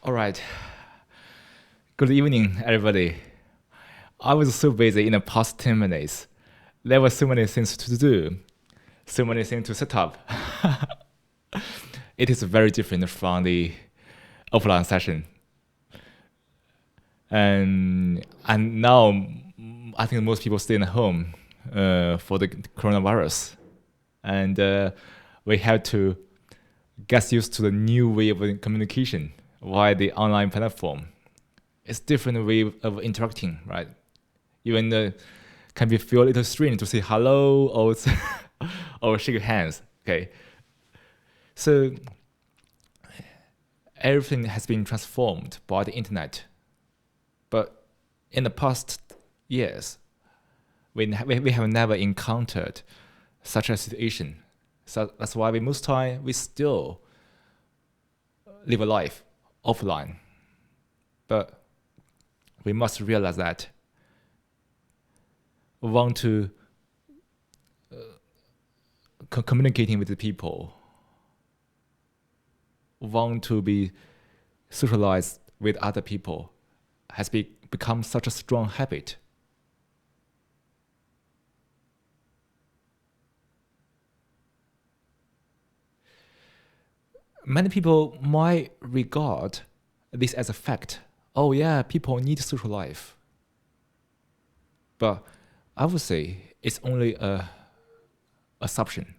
All right. Good evening, everybody. I was so busy in the past 10 minutes. There were so many things to do, so many things to set up. It is very different from the offline session. And now, I think most people stay at home for the coronavirus. And we have to get used to the new way of communication via the online platform. It's different way of interacting, right? Even can be feel a little strange to say hello or or shake hands. Okay, so everything has been transformed by the internet, but in the past years, we have never encountered such a situation. So that's why most time we still live a life offline, but we must realize that we want to communicating with the people, want to be socialized with other people, has become such a strong habit. Many people might regard this as a fact. Oh yeah, people need social life. But I would say it's only a assumption,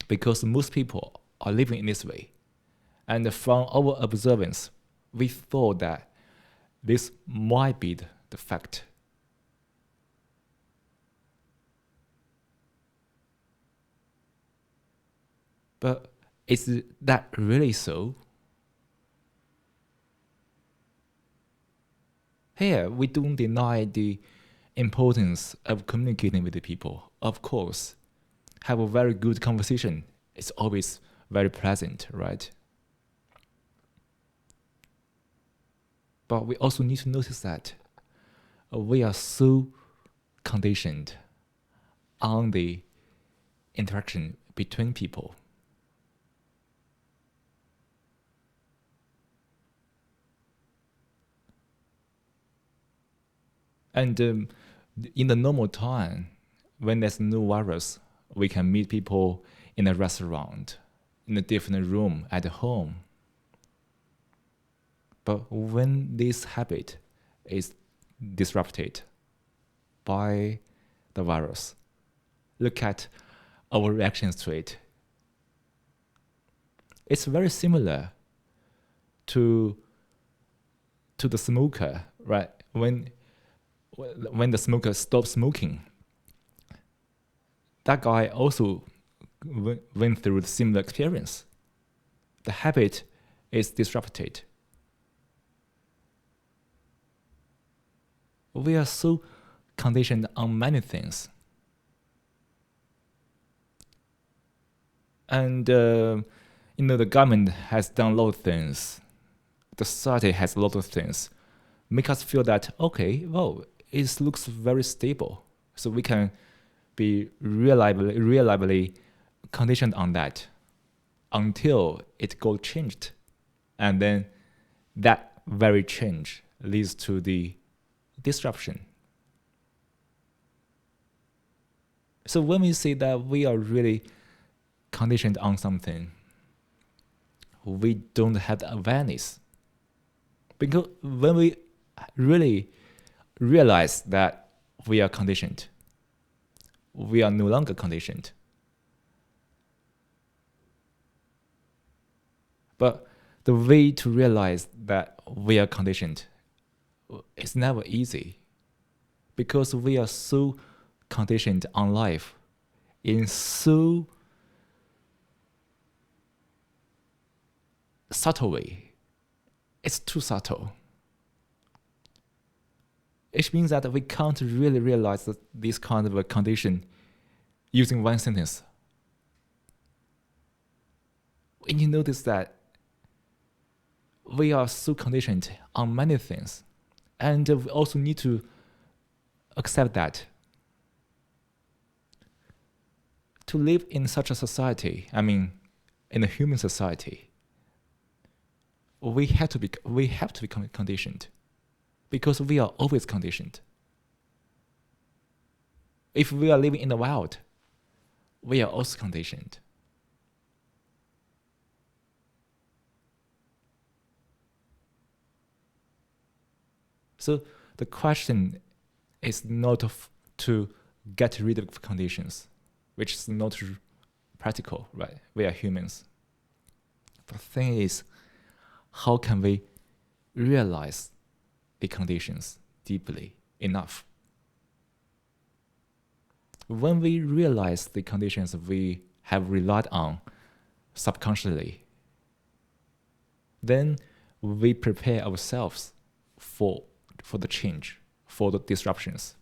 because most people are living in this way. And from our observance, we thought that this might be the fact. But is that really so? Here, we don't deny the importance of communicating with the people. Of course, have a very good conversation. It's always very pleasant, right? But we also need to notice that we are so conditioned on the interaction between people. And in the normal time, when there's no virus, we can meet people in a restaurant, in a different room at home. But when this habit is disrupted by the virus, look at our reactions to it. It's very similar to the smoker, right? When the smoker stops smoking, that guy also went through the similar experience. The habit is disrupted. We are so conditioned on many things. And, the government has done a lot of things. The society has a lot of things. Make us feel that, okay, well, it looks very stable. So we can be reliably conditioned on that until it got changed. And then that very change leads to the disruption. So when we say that we are really conditioned on something, we don't have the awareness. Because when we really realize that we are conditioned, we are no longer conditioned. But the way to realize that we are conditioned is never easy, because we are so conditioned on life in so subtle way. It's too subtle. It means that we can't really realize this kind of a condition using one sentence. When you notice that we are so conditioned on many things, and we also need to accept that to live in such a society, in a human society, we have to be conditioned, because we are always conditioned. If we are living in the wild, we are also conditioned. So the question is not to get rid of conditions, which is not practical, right? We are humans. The thing is, how can we realize the conditions deeply enough? When we realize the conditions we have relied on subconsciously, then we prepare ourselves for the change, for the disruptions.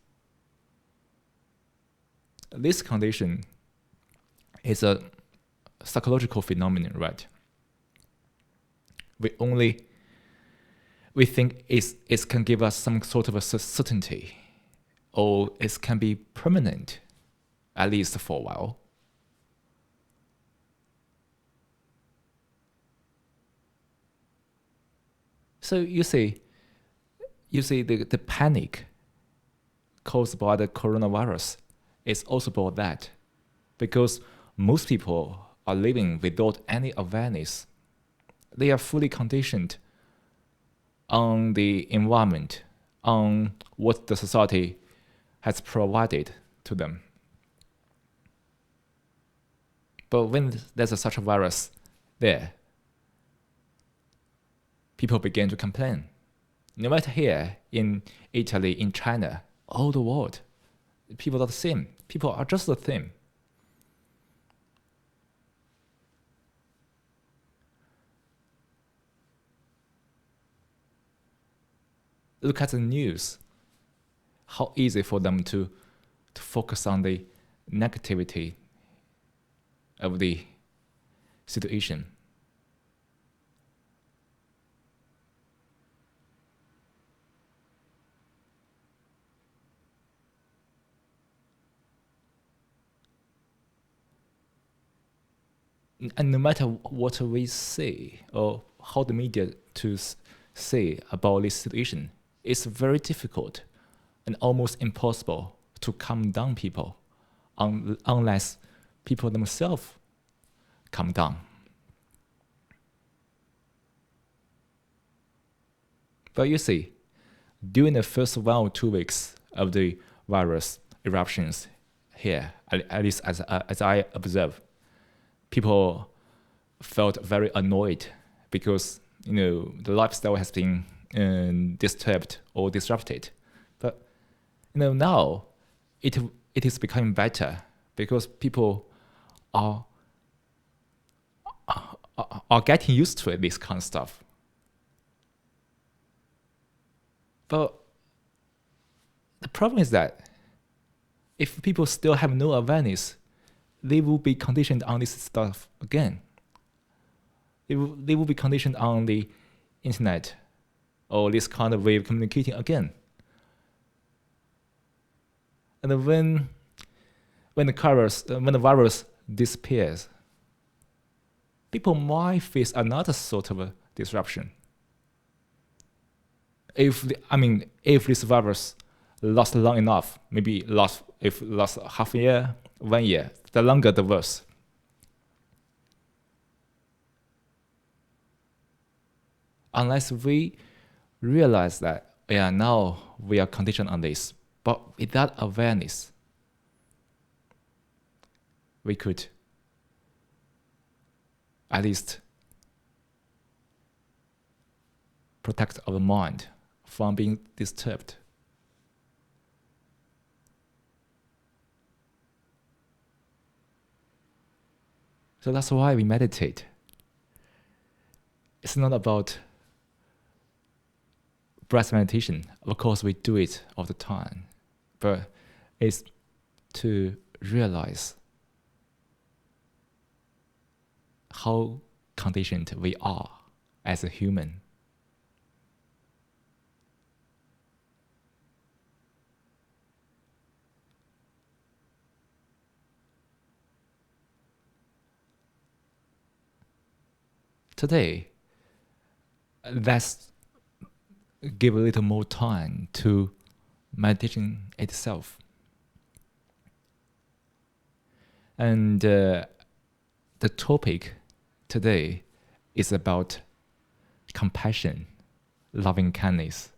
This condition is a psychological phenomenon, right? We think it can give us some sort of a certainty, or it can be permanent, at least for a while. So you see the panic caused by the coronavirus is also about that, because most people are living without any awareness. They are fully conditioned on the environment, on what the society has provided to them. But when there's such a virus there, people begin to complain. No matter here, in Italy, in China, all the world, people are the same. People are just the same. Look at the news. How easy for them to focus on the negativity of the situation. And no matter what we say or how the media to say about this situation, it's very difficult and almost impossible to calm down people unless people themselves calm down. But you see, during the first 1 or 2 weeks of the virus eruptions here, at least as I observe, people felt very annoyed because the lifestyle has been disturbed or disrupted. But now it is becoming better because people are getting used to this kind of stuff. But the problem is that if people still have no awareness, they will be conditioned on this stuff again. They will be conditioned on the internet or this kind of way of communicating again. And when the virus disappears, people might face another sort of a disruption. If this virus lasts long enough, maybe lasts half a year, 1 year, the longer the worse. Unless we realize that, now we are conditioned on this, but without awareness, we could at least protect our mind from being disturbed. So that's why we meditate. It's not about breath meditation. Of course, we do it all the time, but it's to realize how conditioned we are as a human. Today, let's give a little more time to meditation itself. And the topic today is about compassion, loving kindness.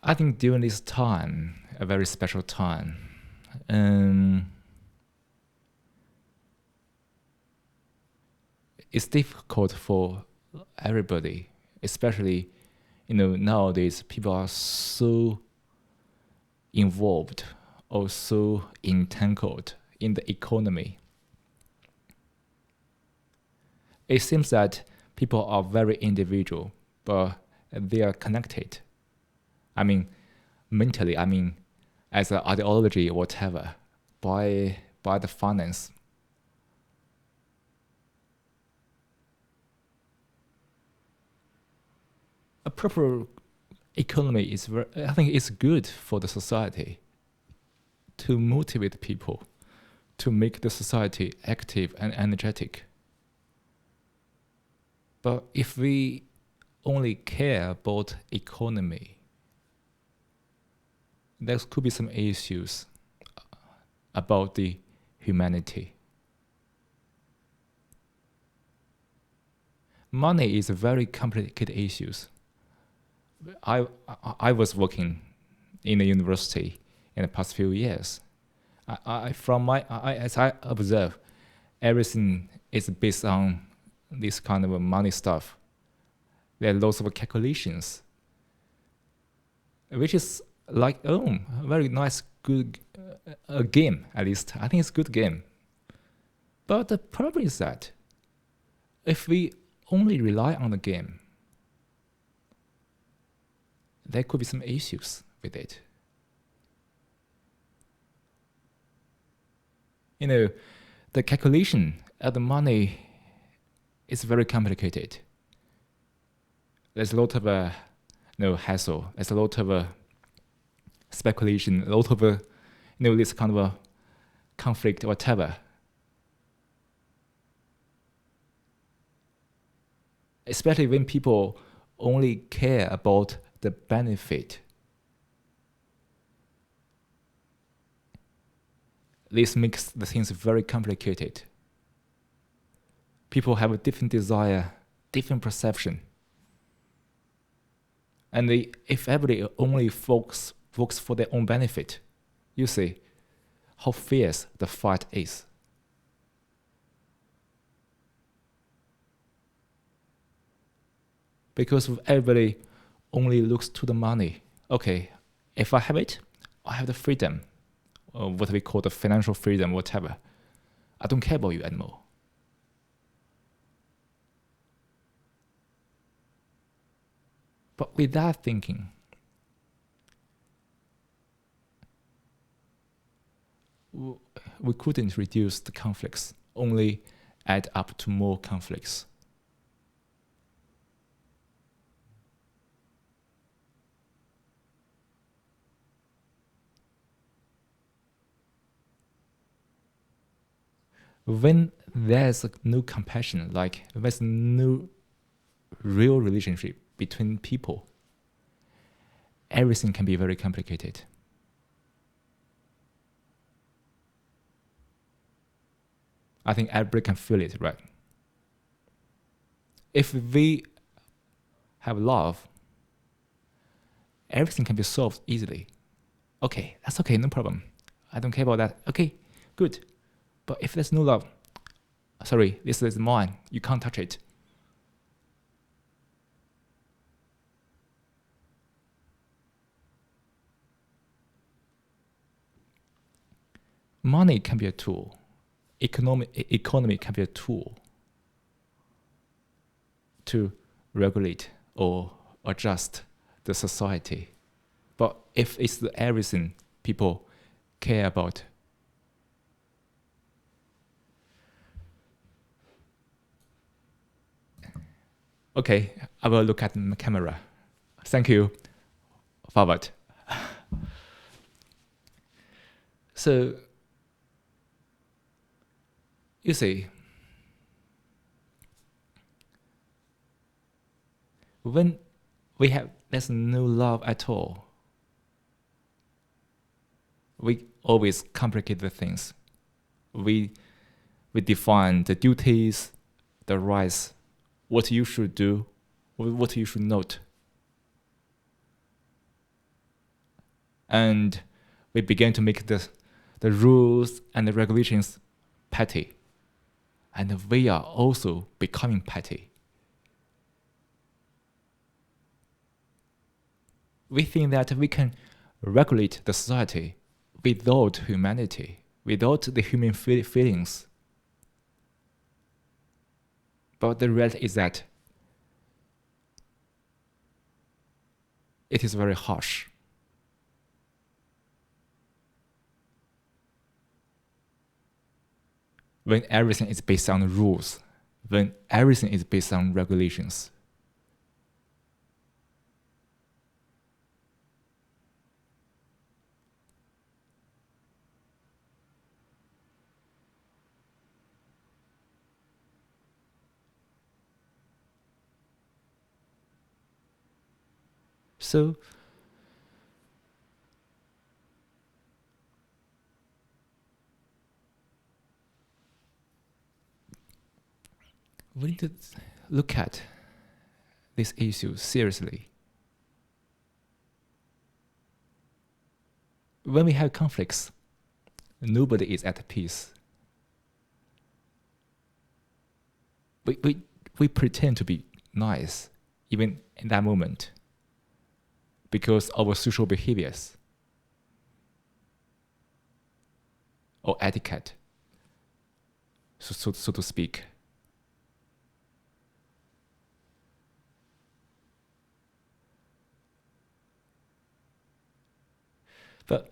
I think during this time, a very special time, it's difficult for everybody, especially, nowadays people are so involved or so entangled in the economy. It seems that people are very individual, but they are connected. I mean, mentally, as an ideology or whatever, by the finance. A proper economy is I think it's good for the society to motivate people, to make the society active and energetic. But if we only care about economy, there could be some issues about the humanity. Money is a very complicated issue. I was working in a university in the past few years. As I observe, everything is based on this kind of money stuff. There are lots of calculations, which is like, a very nice, good game, at least. I think it's a good game. But the problem is that if we only rely on the game, there could be some issues with it. The calculation of the money is very complicated. There's a lot of hassle. There's a lot of speculation, a lot of this kind of a conflict, whatever. Especially when people only care about the benefit. This makes the things very complicated. People have a different desire, different perception. And if everybody only works for their own benefit, you see how fierce the fight is. Because everybody only looks to the money. Okay, if I have it, I have the freedom, or what we call the financial freedom, whatever. I don't care about you anymore. But with that thinking, we couldn't reduce the conflicts, only add up to more conflicts. When there's no compassion, like there's no real relationship between people, everything can be very complicated. I think everybody can feel it, right? If we have love, everything can be solved easily. Okay, that's okay, no problem. I don't care about that. Okay, good. But if there's no love, sorry, this is mine. You can't touch it. Money can be a tool. Economy can be a tool to regulate or adjust the society. But if it's the everything people care about, okay, I will look at the camera. Thank you. Forward. So, you see, when there's no love at all, we always complicate the things. We define the duties, the rights, what you should do, what you should not. And we begin to make the rules and the regulations petty. And we are also becoming petty. We think that we can regulate the society without humanity, without the human feelings. But the reality is that it is very harsh. When everything is based on rules, when everything is based on regulations. So, we need to look at this issue seriously. When we have conflicts, nobody is at peace. We pretend to be nice, even in that moment, because of our social behaviors or etiquette, so to speak. But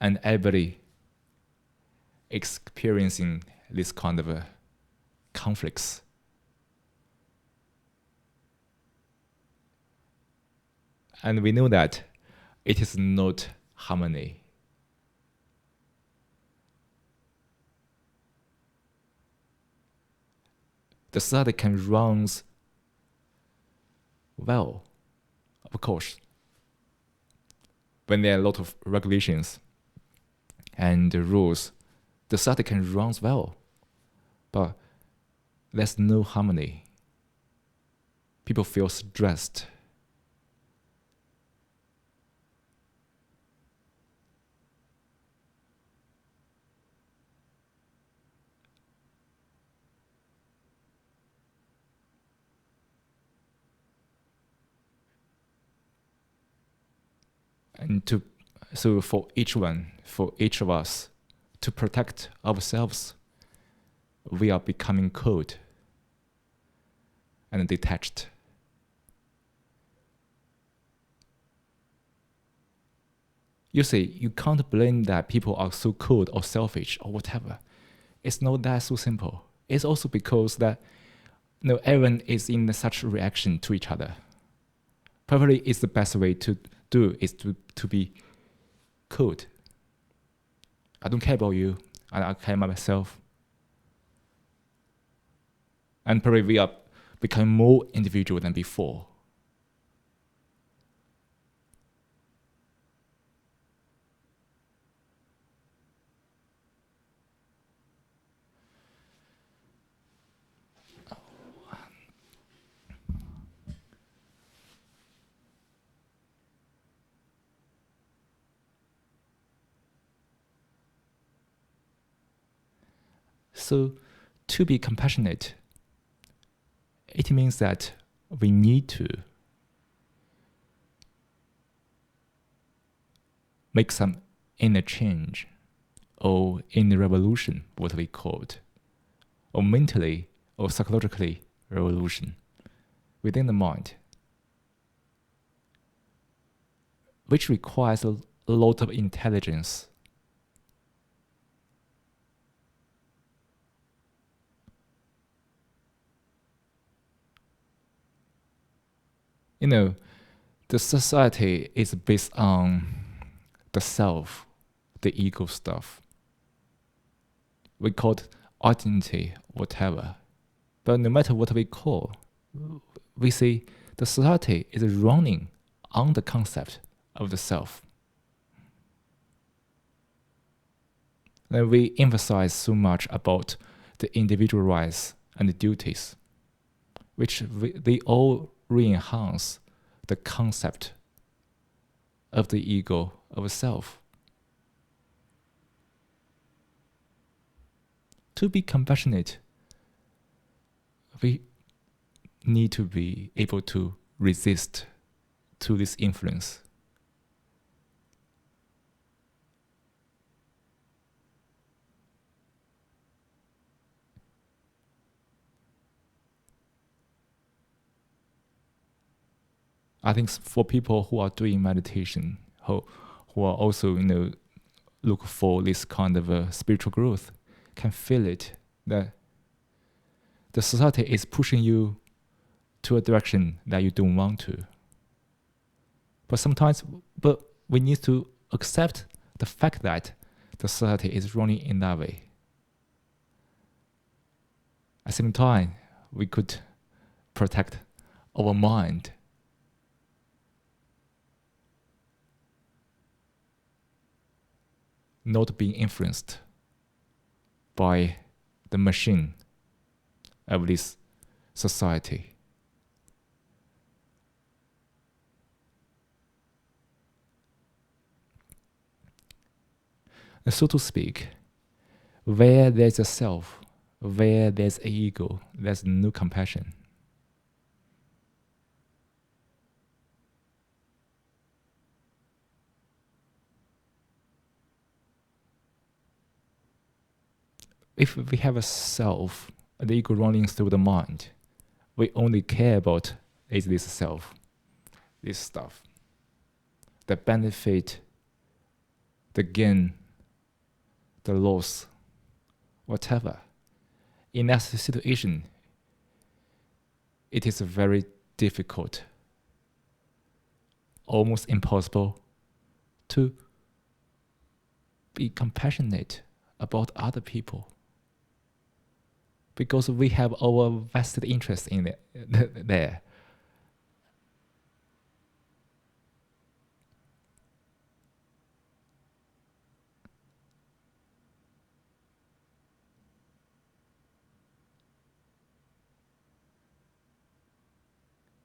and everybody experiencing this kind of conflicts. And we know that it is not harmony. The society can run well, of course, when there are a lot of regulations and rules. The society can run well, but there's no harmony. People feel stressed. And so for each of us, to protect ourselves, we are becoming cold and detached. You see, you can't blame that people are so cold or selfish or whatever. It's not that so simple. It's also because that everyone is in such reaction to each other. Probably it's the best way to do is to be cold. I don't care about you. I care about myself. And probably we are becoming more individual than before. So, to be compassionate, it means that we need to make some inner change or inner revolution, what we call it, or mentally or psychologically revolution within the mind, which requires a lot of intelligence. The society is based on the self, the ego stuff. We call it identity, whatever. But no matter what we call, we say the society is running on the concept of the self. And we emphasize so much about the individual rights and the duties, which they all re-enhance the concept of the ego, of self. To be compassionate, we need to be able to resist to this influence. I think for people who are doing meditation, who are also look for this kind of spiritual growth, can feel it that the society is pushing you to a direction that you don't want to. But we need to accept the fact that the society is running in that way. At the same time, we could protect our mind. Not being influenced by the machine of this society. So to speak, where there's a self, where there's an ego, there's no compassion. If we have a self, the ego running through the mind, we only care about is this self, this stuff, the benefit, the gain, the loss, whatever. In that situation, it is very difficult, almost impossible to be compassionate about other people, because we have our vested interest in it there.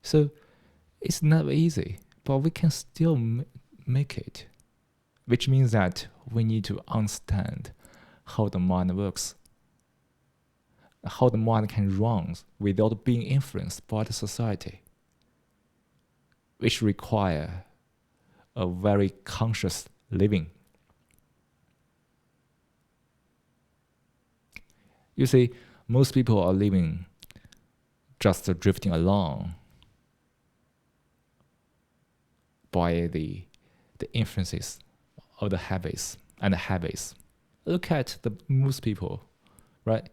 So it's not easy, but we can still make it, which means that we need to understand how the mind works, how the mind can run without being influenced by the society, which require a very conscious living. You see, most people are living just drifting along by the influences of the habits and the habits. Look at most people, right?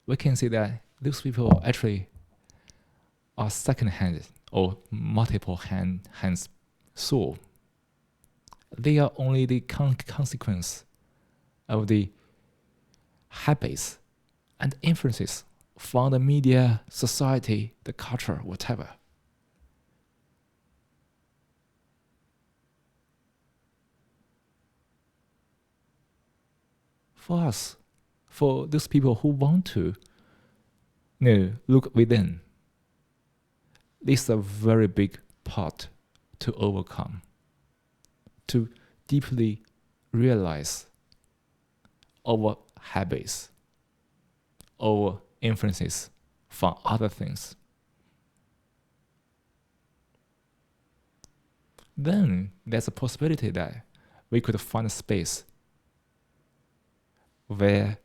We can see that those people actually are second-hand or multiple hands soul. They are only the consequence of the habits and influences from the media, society, the culture, whatever. For us, for those people who want to look within, this is a very big part to overcome, to deeply realize our habits, our influences from other things. Then there's a possibility that we could find a space where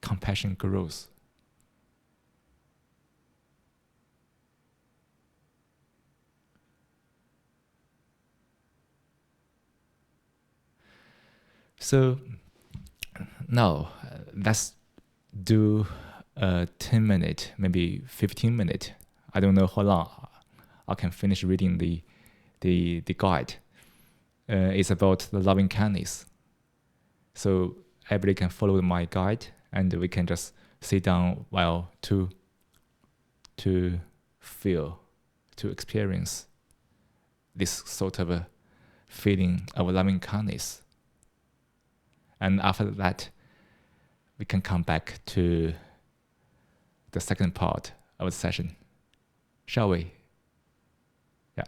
compassion grows. So now let's do a 10-minute, maybe 15-minute. I don't know how long I can finish reading the guide. It's about the loving kindness. So everybody can follow my guide, and we can just sit down while to feel, to experience this sort of a feeling of loving kindness. And after that, we can come back to the second part of the session. Shall we? Yeah.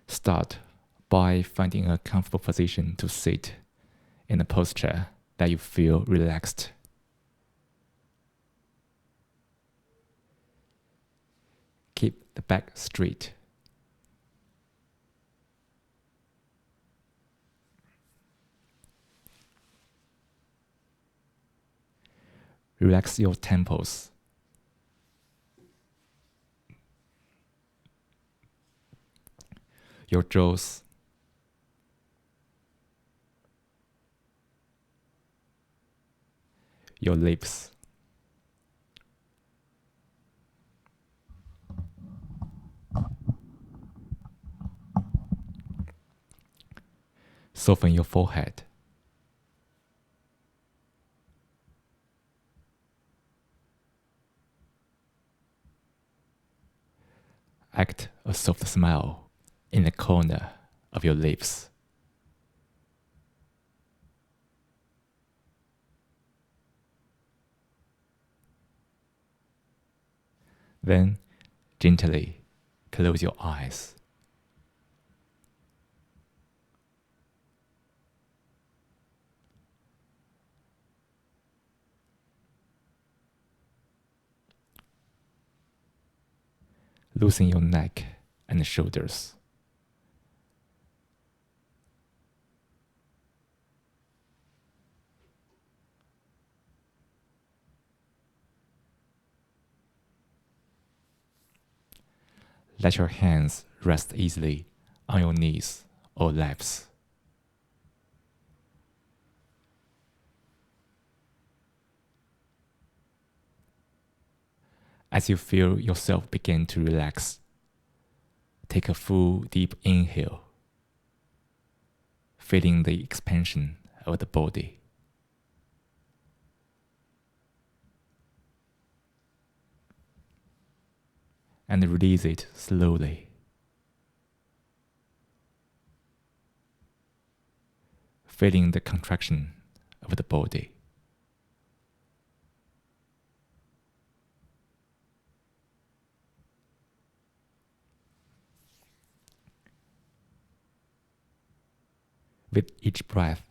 Start by finding a comfortable position to sit in a posture that you feel relaxed. Keep the back straight. Relax your temples. Your jaws. Your lips. Soften your forehead. Act a soft smile in the corner of your lips. Then gently close your eyes. Loosen your neck and shoulders. Let your hands rest easily on your knees or laps. As you feel yourself begin to relax, take a full deep inhale, feeling the expansion of the body. And release it slowly. Feeling the contraction of the body. With each breath,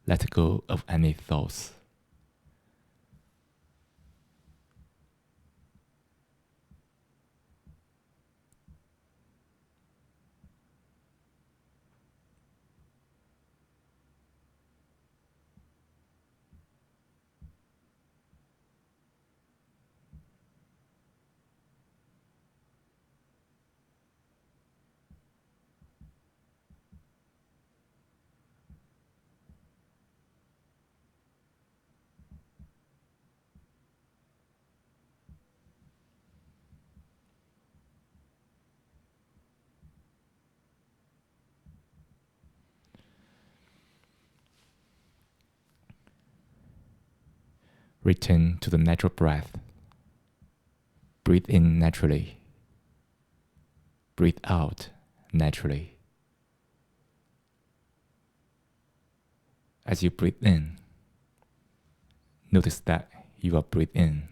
let go of any thoughts. Return to the natural breath. Breathe in naturally. Breathe out naturally. As you breathe in, notice that you are breathing in.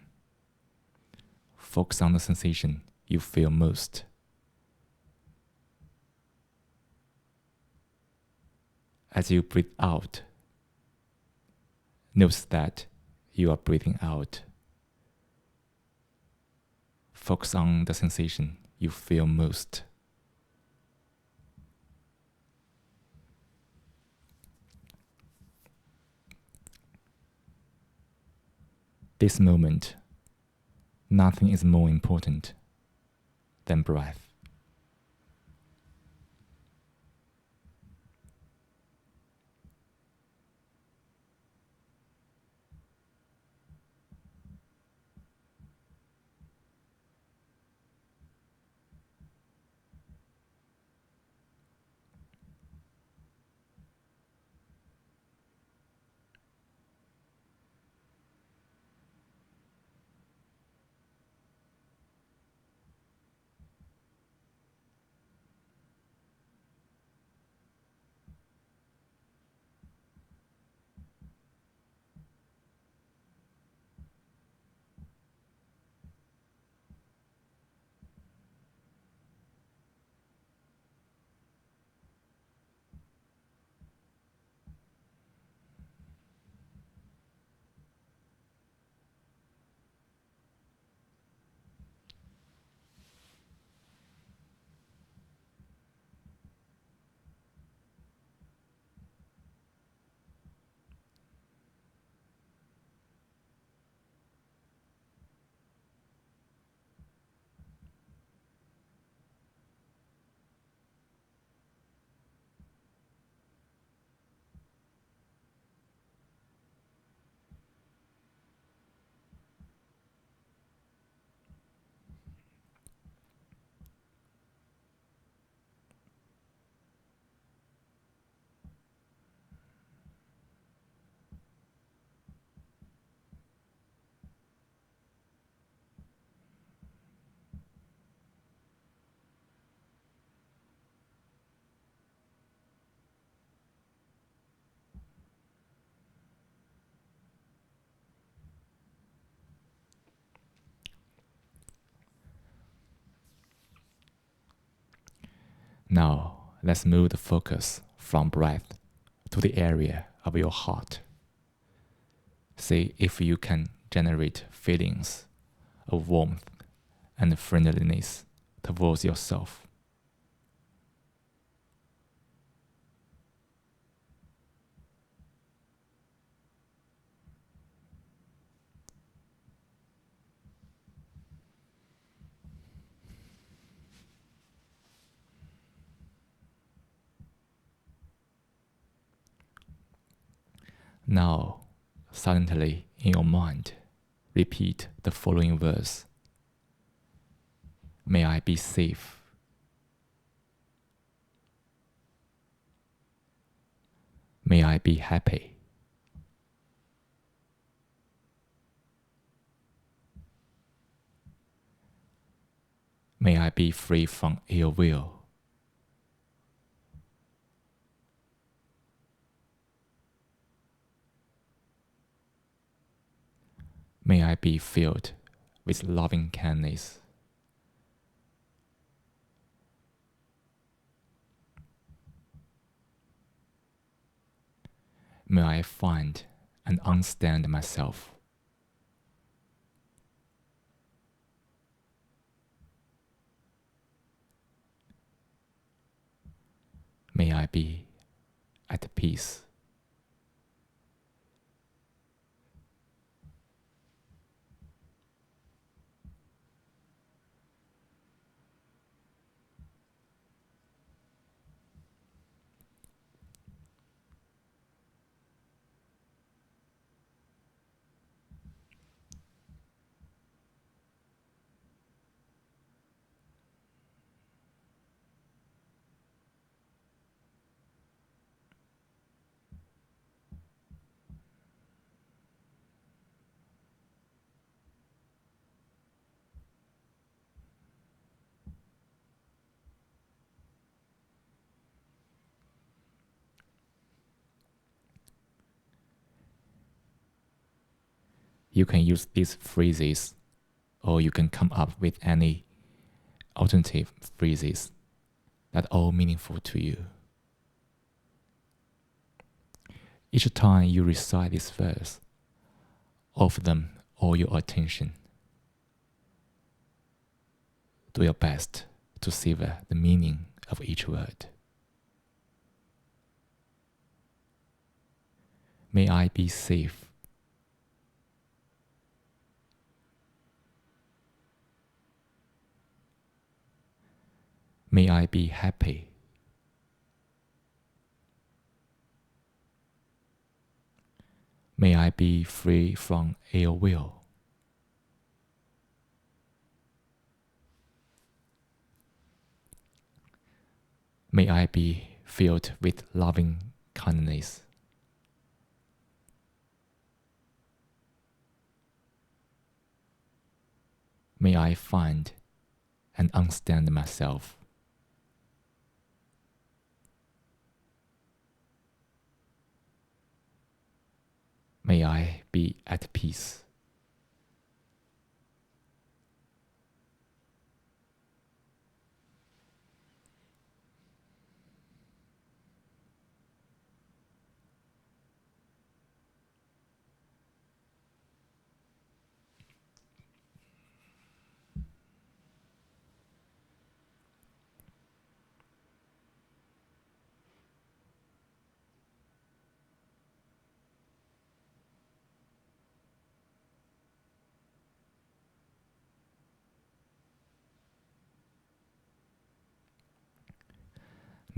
Focus on the sensation you feel most. As you breathe out, notice that you are breathing out. Focus on the sensation you feel most. This moment, nothing is more important than breath. Now, let's move the focus from breath to the area of your heart. See if you can generate feelings of warmth and friendliness towards yourself. Now, silently in your mind, repeat the following verse. May I be safe. May I be happy. May I be free from ill will. May I be filled with loving kindness. May I find and understand myself. May I be at peace. You can use these phrases, or you can come up with any alternative phrases that are all meaningful to you. Each time you recite this verse, offer them all your attention. Do your best to savor the meaning of each word. May I be safe. May I be happy. May I be free from ill will. May I be filled with loving kindness. May I find and understand myself. May I be at peace.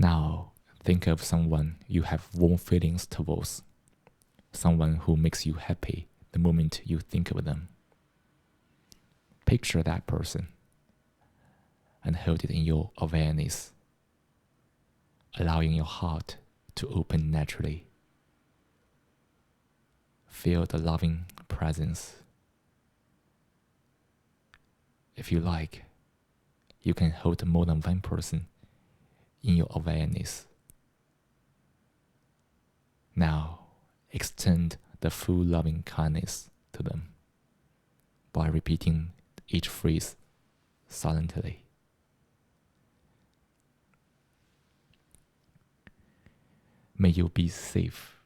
Now, think of someone you have warm feelings towards, someone who makes you happy the moment you think of them. Picture that person and hold it in your awareness, allowing your heart to open naturally. Feel the loving presence. If you like, you can hold more than one person in your awareness. Now, extend the full loving kindness to them by repeating each phrase silently. May you be safe.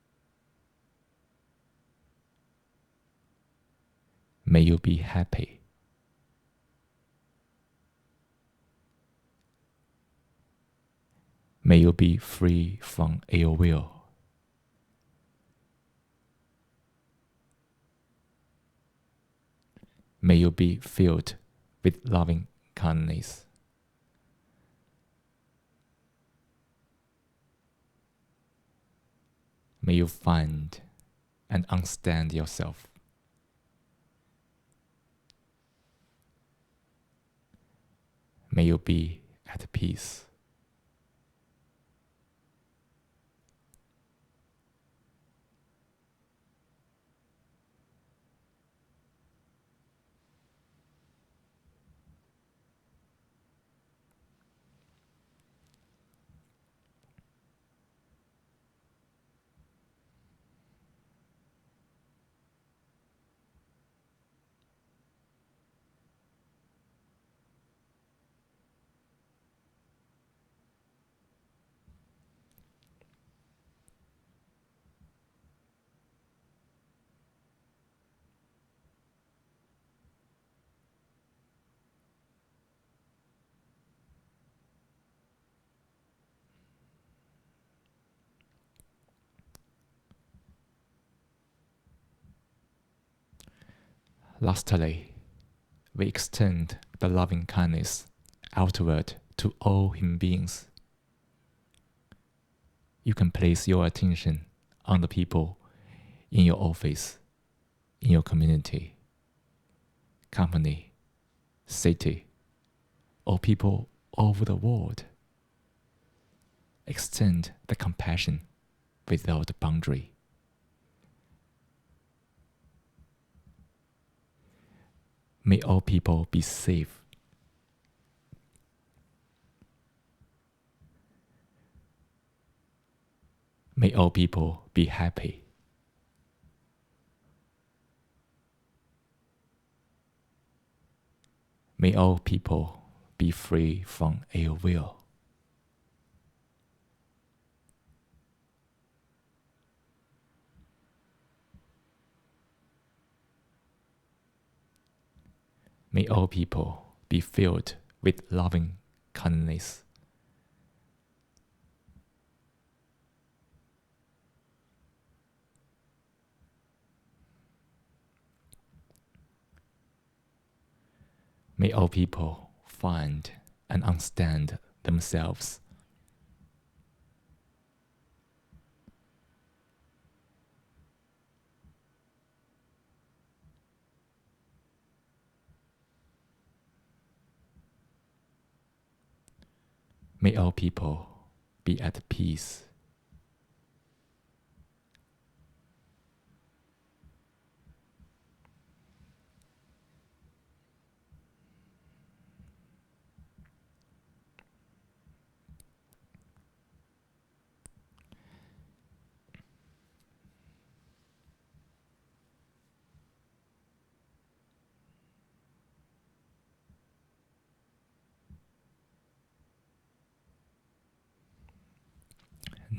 May you be happy. May you be free from ill will. May you be filled with loving kindness. May you find and understand yourself. May you be at peace. Lastly, we extend the loving kindness outward to all human beings. You can place your attention on the people in your office, in your community, company, city, or people all over the world. Extend the compassion without boundary. May all people be safe. May all people be happy. May all people be free from ill will. May all people be filled with loving kindness. May all people find and understand themselves. May all people be at peace.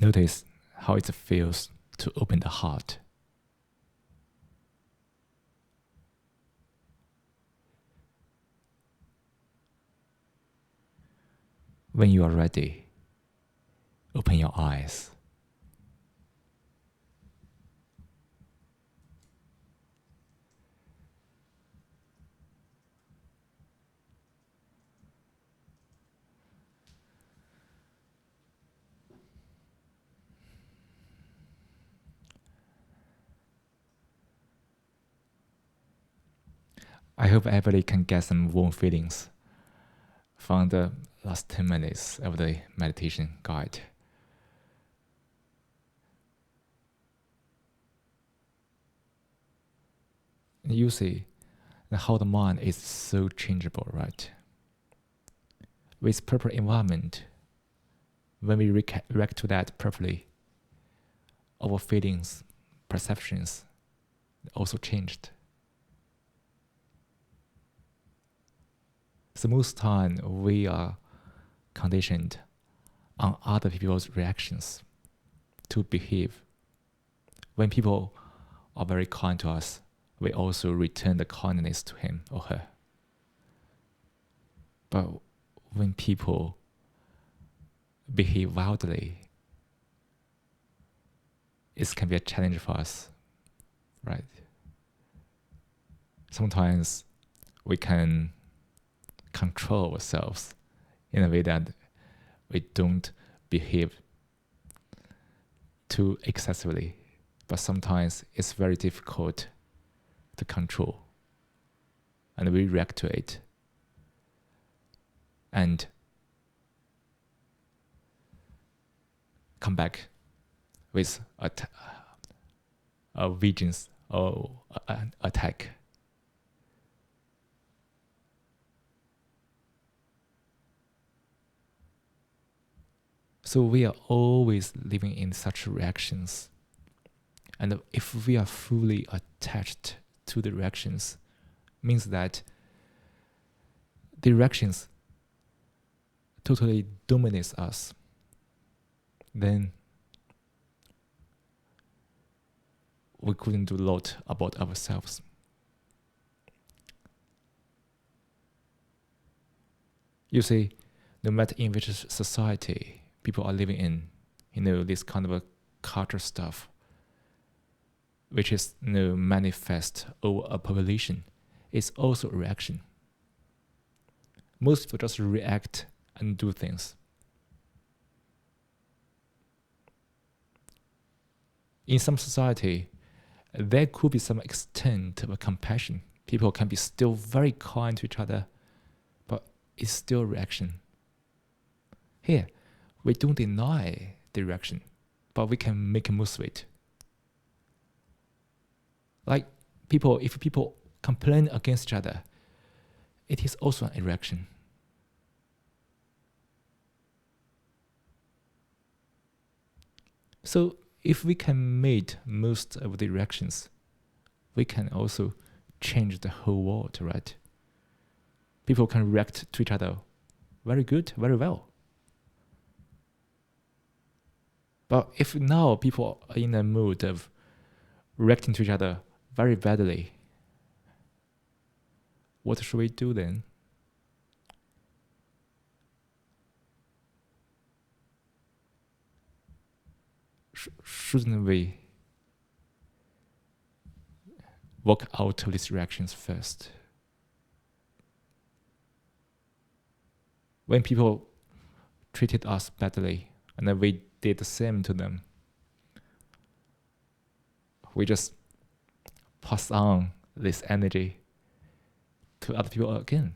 Notice how it feels to open the heart. When you are ready, open your eyes. I hope everybody can get some warm feelings from the last 10 minutes of the meditation guide. You see how the mind is so changeable, right? With proper environment, when we react to that properly, our feelings, perceptions also changed. So most time we are conditioned on other people's reactions to behave. When people are very kind to us, we also return the kindness to him or her. But when people behave wildly, it can be a challenge for us, right? Sometimes we can control ourselves in a way that we don't behave too excessively, but sometimes it's very difficult to control, and we react to it. And come back with a vengeance or an attack. So we are always living in such reactions. And if we are fully attached to the reactions, means that the reactions totally dominates us. Then we couldn't do a lot about ourselves. You see, no matter in which society people are living in, this kind of a culture stuff, which is manifest over a population, is also a reaction. Most people just react and do things. In some society, there could be some extent of compassion. People can be still very kind to each other, but it's still reaction. Here, we don't deny the reaction, but we can make a move of it. Like if people complain against each other, it is also a reaction. So if we can make most of the reactions, we can also change the whole world, right? People can react to each other very good, very well. But if now people are in a mood of reacting to each other very badly, what should we do then? Shouldn't we work out of these reactions first? When people treated us badly, and then we did the same to them. We just pass on this energy to other people again.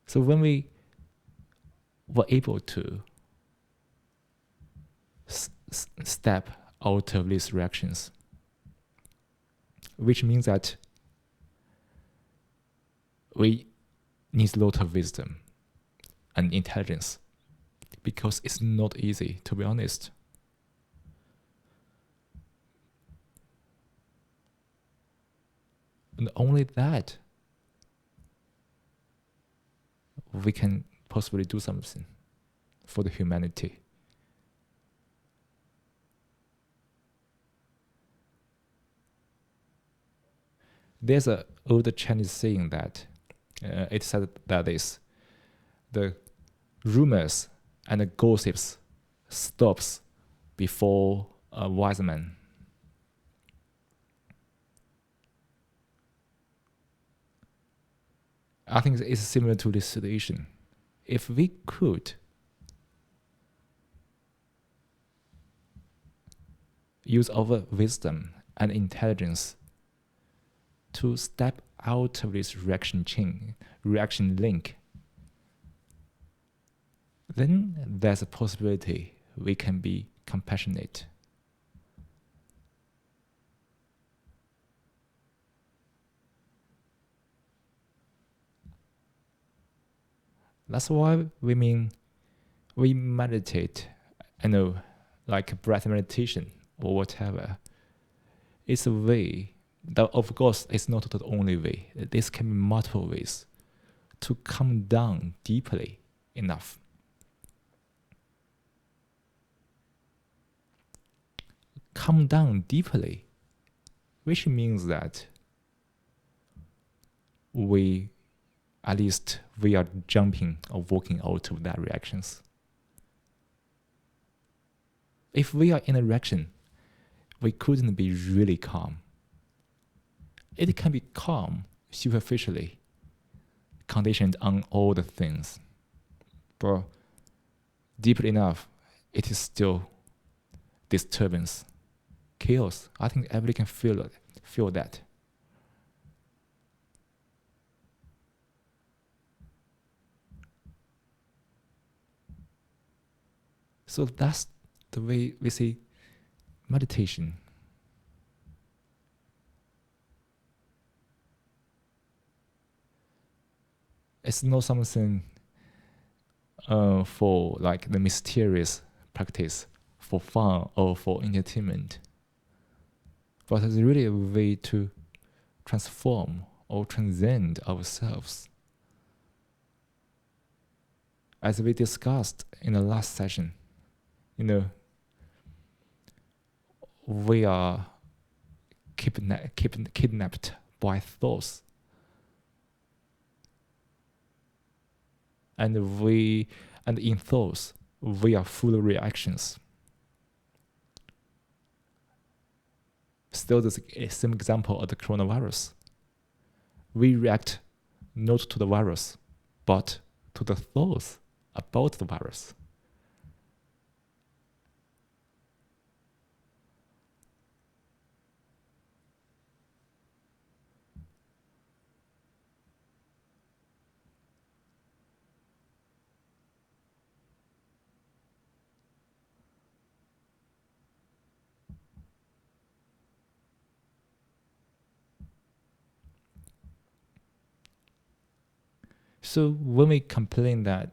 So when we were able to step out of these reactions, which means that we need a lot of wisdom and intelligence, because it's not easy, to be honest. And only that we can possibly do something for the humanity. There's an old Chinese saying that it said that the rumors and the gossips stops before a wise man. I think it's similar to this situation. If we could use our wisdom and intelligence to step out of this reaction link, then there's a possibility we can be compassionate. That's why we meditate, like breath meditation or whatever. It's a way that, of course, it's not the only way. This can be multiple ways to come down deeply enough. Come down deeply, which means that we are jumping or walking out of that reactions. If we are in a reaction, we couldn't be really calm. It can be calm superficially, conditioned on all the things. But deeply enough, it is still disturbance, chaos. I think everybody can feel that. So that's the way we see meditation. It's not something for like the mysterious practice, for fun or for entertainment. But it's really a way to transform or transcend ourselves. As we discussed in the last session, we are kidnapped by thoughts. And in thoughts, we are full of reactions. Still the same example of the coronavirus. We react not to the virus, but to the thoughts about the virus. So when we complain that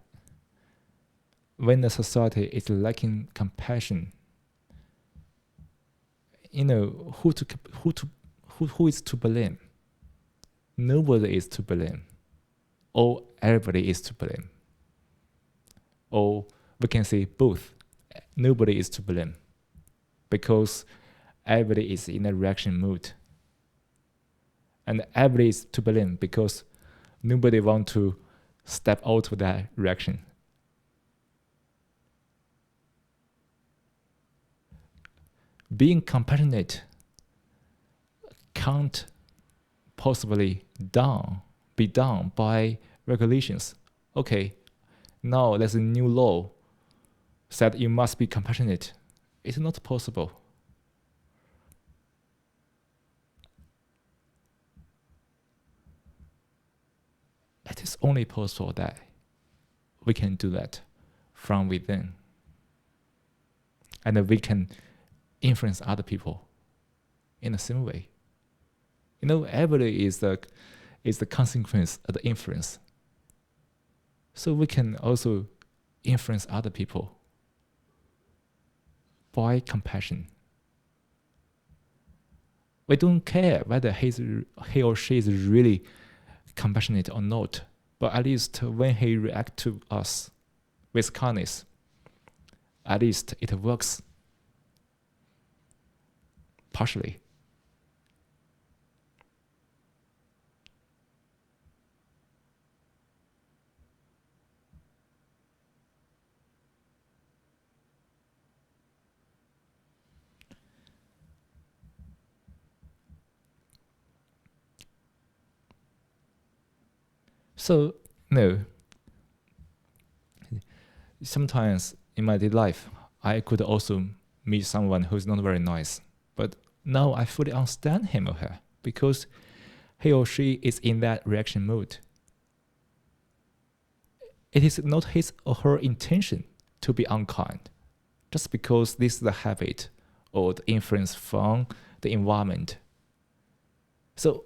when the society is lacking compassion, who is to blame? Nobody is to blame, or everybody is to blame, or we can say both. Nobody is to blame, because everybody is in a reaction mood, and everybody is to blame because nobody wants to step out of that reaction. Being compassionate can't possibly be done by regulations. Okay, now there's a new law said you must be compassionate. It's not possible. It is only possible that we can do that from within. And we can influence other people in the same way. Everybody is the consequence of the influence. So we can also influence other people by compassion. We don't care whether he or she is really compassionate or not, but at least when he reacts to us with kindness, at least it works partially. So, sometimes in my daily life, I could also meet someone who's not very nice. But now I fully understand him or her because he or she is in that reaction mode. It is not his or her intention to be unkind, just because this is the habit or the influence from the environment. So,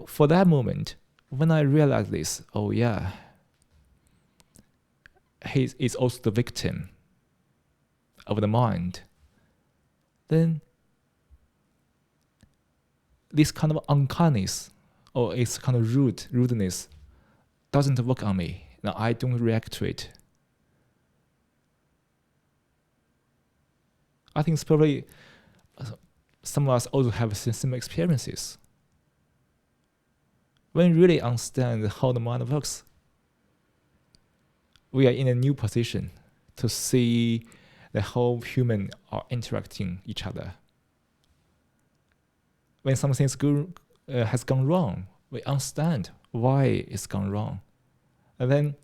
for that moment, when I realize this, oh yeah, he is also the victim of the mind, then this kind of unkindness or this kind of rudeness doesn't work on me. Now I don't react to it. I think it's probably some of us also have similar experiences. When we really understand how the mind works, we are in a new position to see the whole human are interacting each other. When something has gone wrong, we understand why it's gone wrong. And then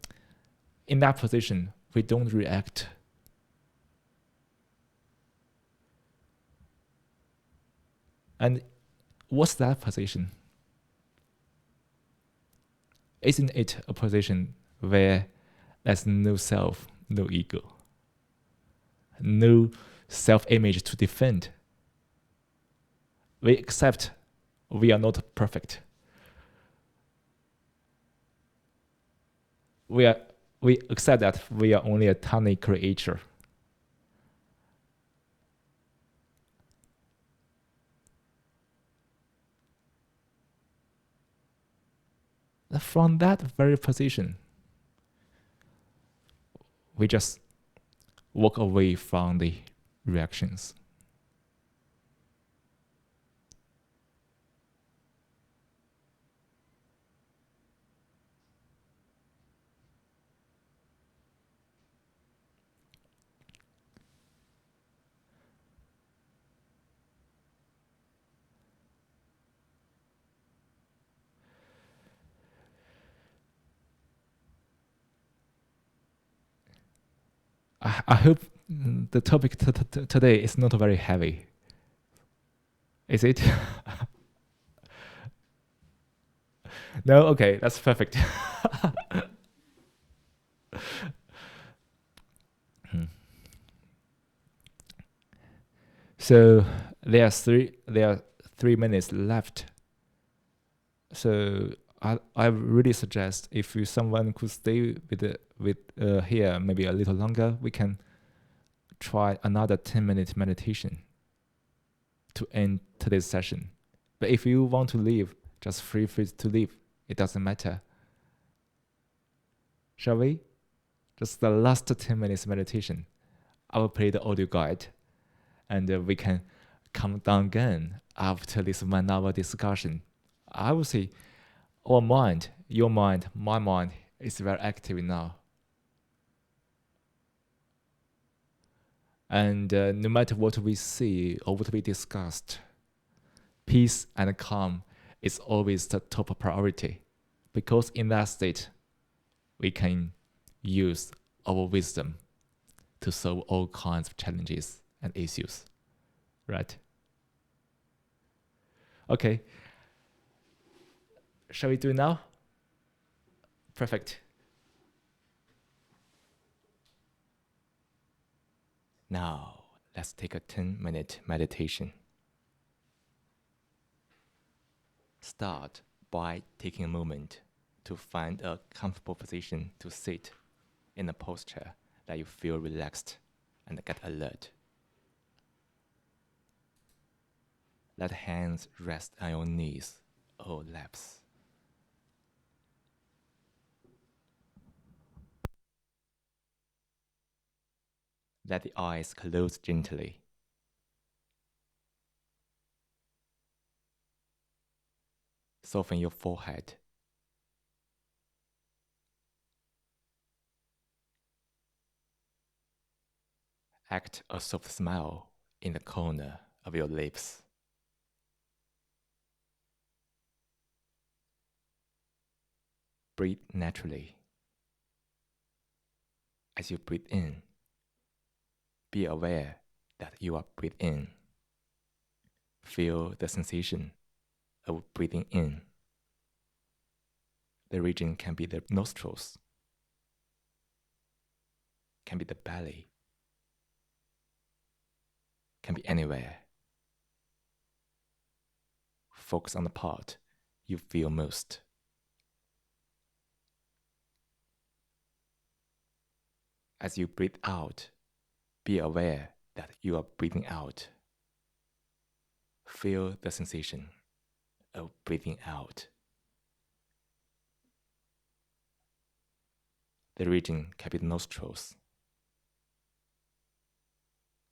in that position, we don't react. And what's that position? Isn't it a position where there's no self, no ego, no self-image to defend? We accept we are not perfect. We accept that we are only a tiny creature. From that very position, we just walk away from the reactions. I hope the topic today is not very heavy. Is it? No? Okay, that's perfect. So there are 3 minutes left. So I really suggest if someone could stay with here maybe a little longer, we can try another 10-minute meditation to end today's session. But if you want to leave, just feel free to leave. It doesn't matter. Shall we? Just the last 10 minutes meditation. I will play the audio guide, and we can come down again after this 1 hour discussion. I would say our mind, your mind, my mind is very active now. And no matter what we see or what we discussed, peace and calm is always the top priority, because in that state, we can use our wisdom to solve all kinds of challenges and issues, right? Okay, shall we do it now? Perfect. Now, let's take a 10-minute meditation. Start by taking a moment to find a comfortable position to sit in a posture that you feel relaxed and get alert. Let hands rest on your knees or laps. Let the eyes close gently. Soften your forehead. Act a soft smile in the corner of your lips. Breathe naturally. As you breathe in, be aware that you are breathing in. Feel the sensation of breathing in. The region can be the nostrils, can be the belly, can be anywhere. Focus on the part you feel most. As you breathe out, be aware that you are breathing out. Feel the sensation of breathing out. The region can be the nostrils,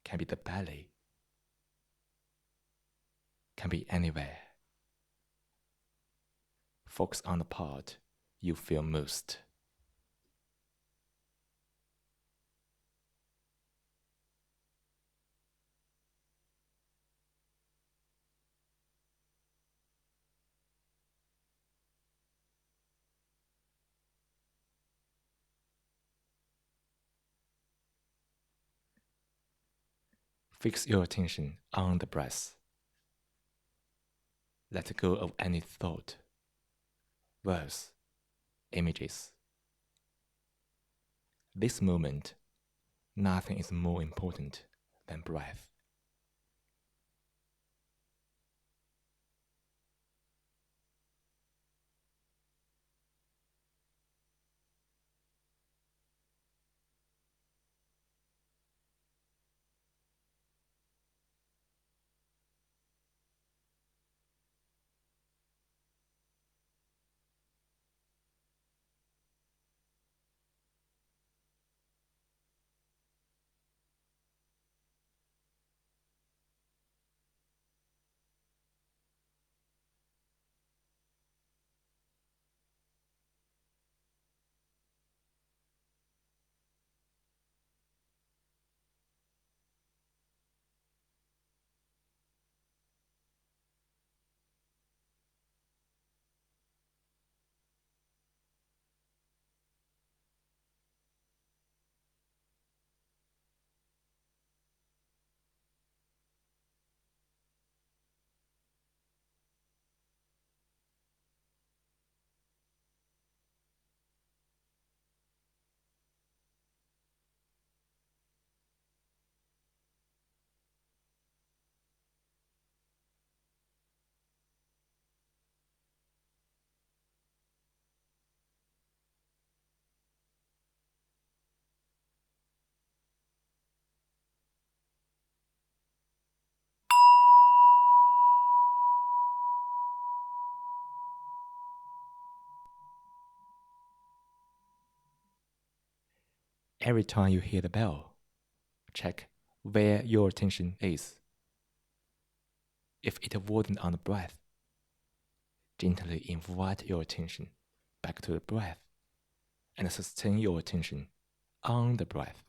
can be the belly, can be anywhere. Focus on the part you feel most. Fix your attention on the breath. Let go of any thought, words, images. This moment, nothing is more important than breath. Every time you hear the bell, check where your attention is. If it wasn't on the breath, gently invite your attention back to the breath and sustain your attention on the breath.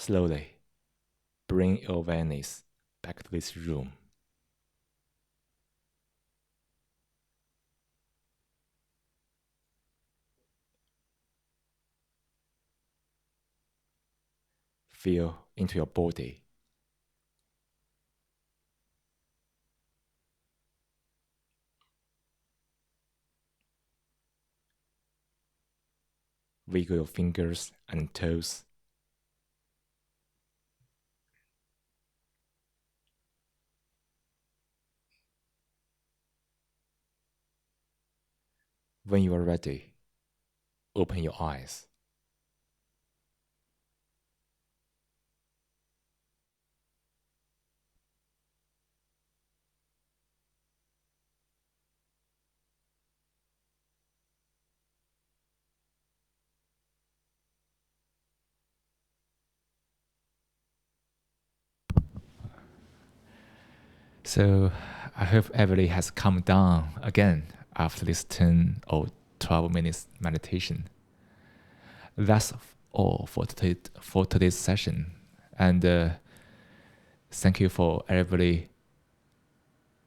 slowly bring your awareness back to this room. Feel into your body. Wiggle your fingers and toes. When you are ready, open your eyes. So I hope everybody has calmed down again after this 10 or 12 minutes meditation. That's all for today's session. And thank you for everybody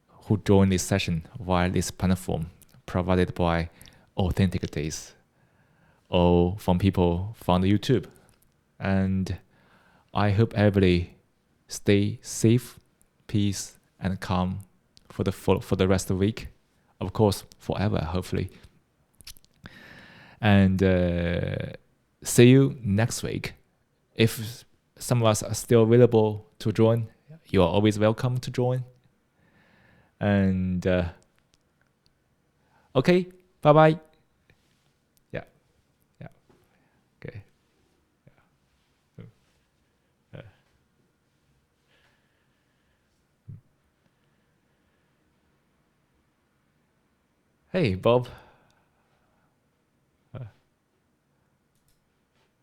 who joined this session via this platform provided by Authentic Days or from people from the YouTube. And I hope everybody stay safe, peace, and calm for the rest of the week. Of course, forever, hopefully. And see you next week. If some of us are still available to join, you are always welcome to join. And okay, bye-bye. Yeah. Okay. Hey, Bob.